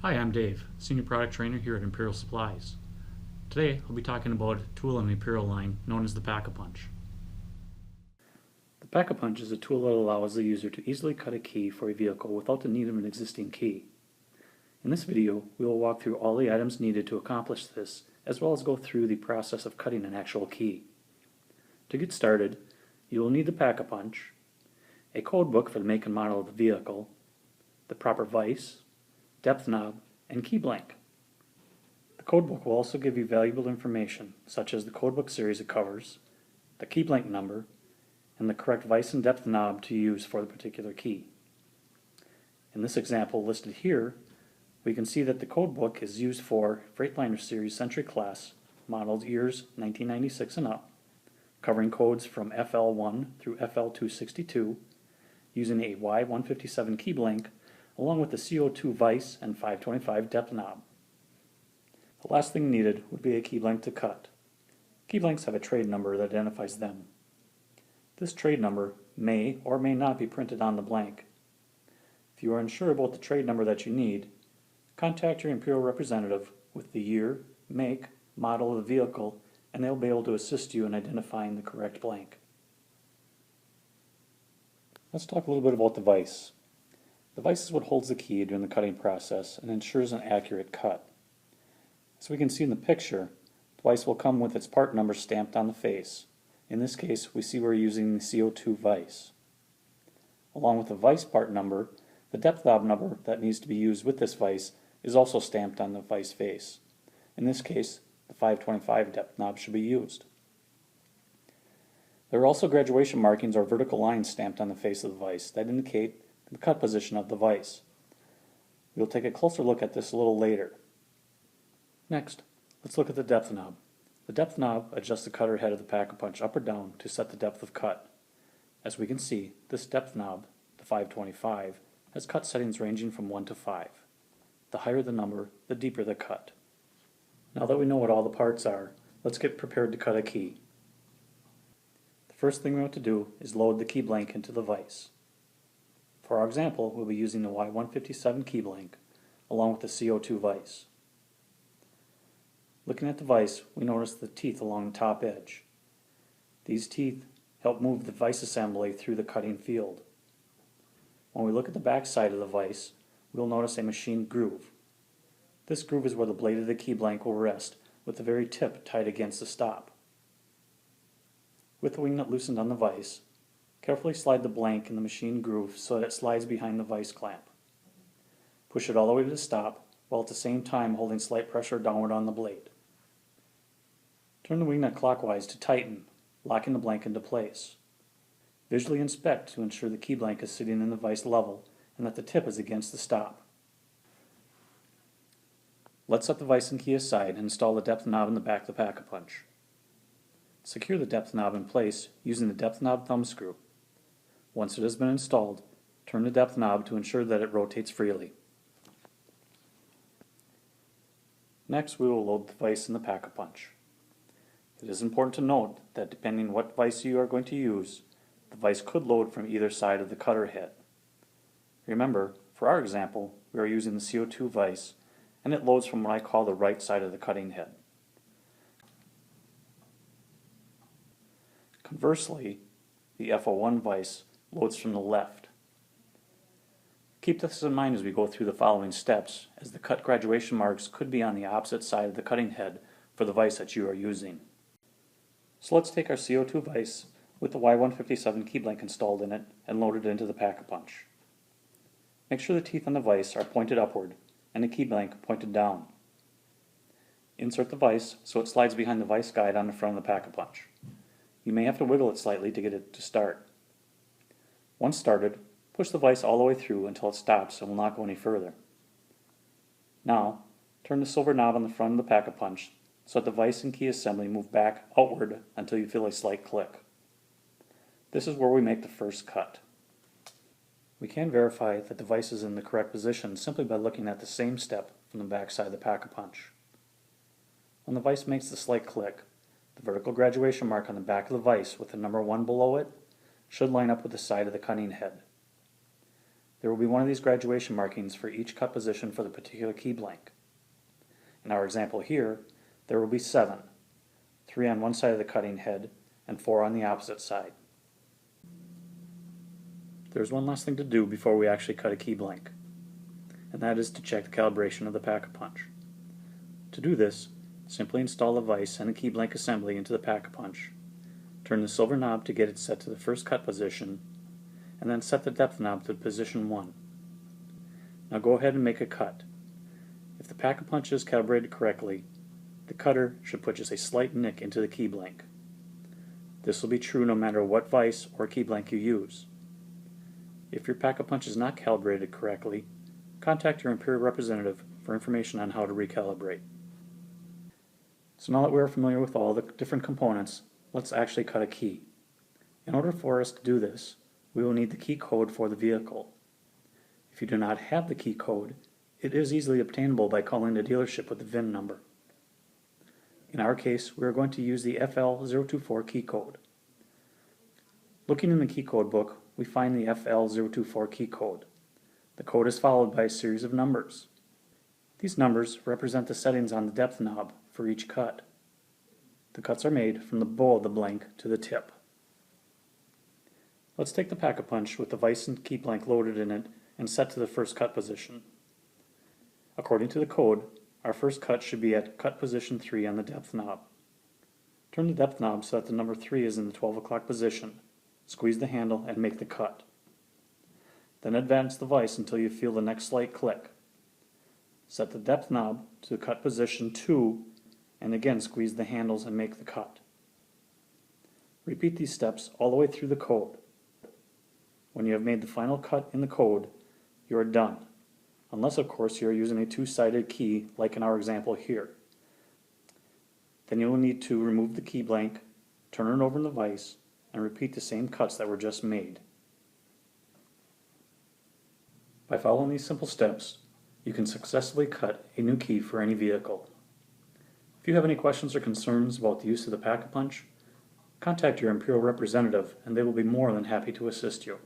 Hi, I'm Dave, Senior Product Trainer here at Imperial Supplies. Today I'll be talking about a tool in the Imperial line known as the pak-a-punch. The pak-a-punch is a tool that allows the user to easily cut a key for a vehicle without the need of an existing key. In this video, we will walk through all the items needed to accomplish this, as well as go through the process of cutting an actual key. To get started, you will need the pak-a-punch, a code book for the make and model of the vehicle, the proper vise, depth knob, and key blank. The codebook will also give you valuable information such as the codebook series it covers, the key blank number, and the correct vise and depth knob to use for the particular key. In this example listed here, we can see that the codebook is used for Freightliner Series Century Class, modeled years 1996 and up, covering codes from FL1 through FL262, using a Y157 key blank along with the CO2 vise and 525 depth knob. The last thing needed would be a key blank to cut. Key blanks have a trade number that identifies them. This trade number may or may not be printed on the blank. If you are unsure about the trade number that you need, contact your Imperial representative with the year, make, model of the vehicle, and they'll be able to assist you in identifying the correct blank. Let's talk a little bit about the vise. The vise is what holds the key during the cutting process and ensures an accurate cut. As we can see in the picture, the vise will come with its part number stamped on the face. In this case, we see we're using the CO2 vise. Along with the vise part number, the depth knob number that needs to be used with this vise is also stamped on the vise face. In this case, the 525 depth knob should be used. There are also graduation markings or vertical lines stamped on the face of the vise that indicate the cut position of the vise. We'll take a closer look at this a little later. Next, let's look at the depth knob. The depth knob adjusts the cutter head of the pak-a-punch up or down to set the depth of cut. As we can see, this depth knob, the 525, has cut settings ranging from 1 to 5. The higher the number, the deeper the cut. Now that we know what all the parts are, let's get prepared to cut a key. The first thing we want to do is load the key blank into the vise. For our example, we'll be using the Y157 key blank along with the CO2 vise. Looking at the vise, we notice the teeth along the top edge. These teeth help move the vise assembly through the cutting field. When we look at the back side of the vise, we'll notice a machined groove. This groove is where the blade of the key blank will rest, with the very tip tied against the stop. With the wing nut loosened on the vise, carefully slide the blank in the machined groove so that it slides behind the vise clamp. Push it all the way to the stop, while at the same time holding slight pressure downward on the blade. Turn the wing nut clockwise to tighten, locking the blank into place. Visually inspect to ensure the key blank is sitting in the vise level and that the tip is against the stop. Let's set the vise and key aside and install the depth knob in the back of the pak-a-punch. Secure the depth knob in place using the depth knob thumb screw. Once it has been installed, turn the depth knob to ensure that it rotates freely. Next, we will load the vise in the pak-a-punch. It is important to note that depending what vise you are going to use, the vise could load from either side of the cutter head. Remember, for our example, we are using the CO2 vise, and it loads from what I call the right side of the cutting head. Conversely, the FO1 vise loads from the left. Keep this in mind as we go through the following steps, as the cut graduation marks could be on the opposite side of the cutting head for the vise that you are using. So let's take our CO2 vise with the Y157 key blank installed in it and load it into the pak-a-punch. Make sure the teeth on the vise are pointed upward and the key blank pointed down. Insert the vise so it slides behind the vise guide on the front of the pak-a-punch. You may have to wiggle it slightly to get it to start. Once started, push the vise all the way through until it stops and will not go any further. Now, turn the silver knob on the front of the pak-a-punch so that the vise and key assembly move back outward until you feel a slight click. This is where we make the first cut. We can verify that the vise is in the correct position simply by looking at the same step from the back side of the pak-a-punch. When the vise makes the slight click, the vertical graduation mark on the back of the vise with the number 1 below it should line up with the side of the cutting head. There will be one of these graduation markings for each cut position for the particular key blank. In our example here, there will be 7, 3 on one side of the cutting head and 4 on the opposite side. There's one last thing to do before we actually cut a key blank, and that is to check the calibration of the pak-a-punch. To do this, simply install the vise and the key blank assembly into the pak-a-punch. Turn the silver knob to get it set to the first cut position, and then set the depth knob to position 1. Now go ahead and make a cut. If the pak-a-punch is calibrated correctly, the cutter should put just a slight nick into the key blank. This will be true no matter what vise or key blank you use. If your pak-a-punch is not calibrated correctly, contact your Imperial representative for information on how to recalibrate. So now that we are familiar with all the different components, let's actually cut a key. In order for us to do this, we will need the key code for the vehicle. If you do not have the key code, it is easily obtainable by calling the dealership with the VIN number. In our case, we are going to use the FL024 key code. Looking in the key code book, we find the FL024 key code. The code is followed by a series of numbers. These numbers represent the settings on the depth knob for each cut. The cuts are made from the bow of the blank to the tip. Let's take the pak-a-punch with the vise and key blank loaded in it and set to the first cut position. According to the code, our first cut should be at cut position 3 on the depth knob. Turn the depth knob so that the number 3 is in the 12 o'clock position. Squeeze the handle and make the cut. Then advance the vise until you feel the next slight click. Set the depth knob to cut position 2 and again squeeze the handles and make the cut. Repeat these steps all the way through the code. When you have made the final cut in the code, you are done, unless of course you are using a two-sided key like in our example here. Then you will need to remove the key blank, turn it over in the vise, and repeat the same cuts that were just made. By following these simple steps, you can successfully cut a new key for any vehicle. If you have any questions or concerns about the use of the pak-a-punch, contact your Imperial representative and they will be more than happy to assist you.